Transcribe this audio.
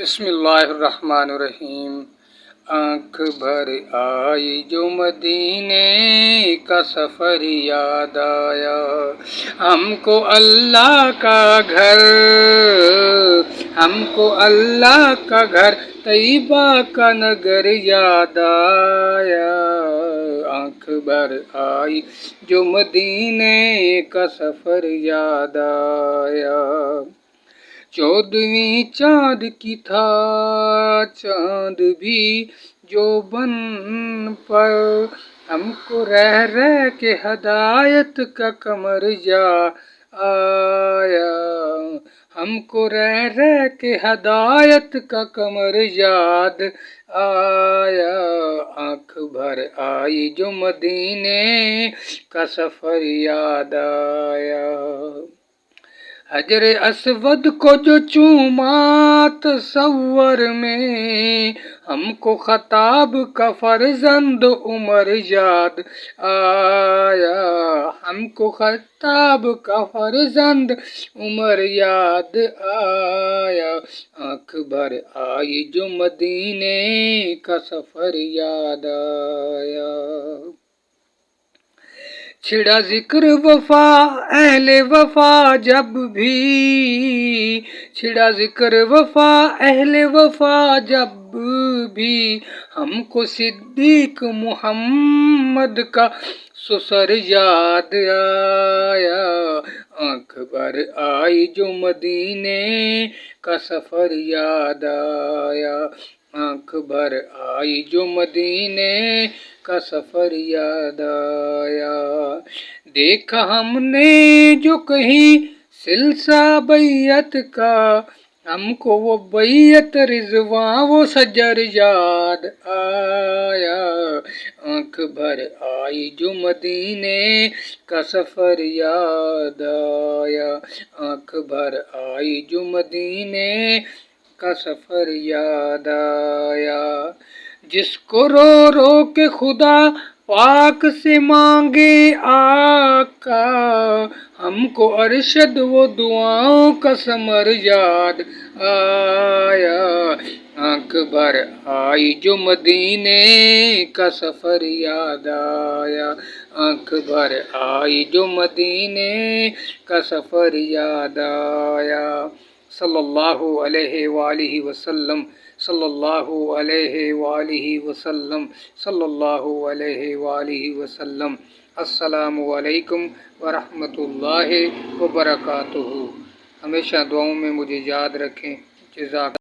بسم اللہ الرحمن الرحیم۔ آنکھ بھر آئی جو مدینے کا سفر یاد آیا، ہم کو اللہ کا گھر، ہم کو اللہ کا گھر طیبہ کا نگر یاد آیا۔ آنکھ بھر آئی جو مدینے کا سفر یاد آیا۔ 14ویں چاند کی تھا چاند بھی جو بن پر، ہم کو رہ رہ کے ہدایت کا قمر یاد آیا، ہم کو رہ رہ کے ہدایت کا قمر یاد آیا۔ آنکھ بھر آئی جو مدینے کا سفر یاد آیا۔ حجر اسود کو جو چوما تصور میں، ہم کو خطاب کا فرزند عمر یاد آیا، ہم کو خطاب کا فرزند عمر یاد آیا۔ آنکھ بھر آئی جو مدینے کا سفر یاد آیا۔ چھڑا ذکر وفا اہل وفا جب بھی، چھڑا ذکر وفا اہل وفا جب بھی، ہم کو صدیق محمد کا سسر یاد آیا۔ آنکھ بھر آئی جو مدینے کا سفر یاد آیا، آنکھ بھر آئی جو مدینے کا سفر یاد آیا۔ دیکھا ہم نے جو کہیں سلسلہ بیعت کا، ہم کو وہ بیعت رضوان وہ شجر یاد آیا۔ آنکھ بھر آئی جو مدینے کا سفر یاد آیا، آنکھ بھر آئی جو مدینے کا سفر یاد آیا۔ جس کو رو رو کے خدا پاک سے مانگے آقا، ہم کو ارشد وہ دعاؤں کا ثمر یاد آیا۔ آنکھ بھر آئی جو مدینے کا سفر یاد آیا، آنکھ بھر آئی جو مدینے کا سفر یاد آیا۔ صلی اللہ علیہ وآلہ وسلم، صلی اللہ علیہ وآلہ وسلم، صلی اللہ علیہ وآلہ وسلم۔ السلام علیکم ورحمۃ اللہ وبرکاتہ۔ ہمیشہ دعاؤں میں مجھے یاد رکھیں۔ جزاک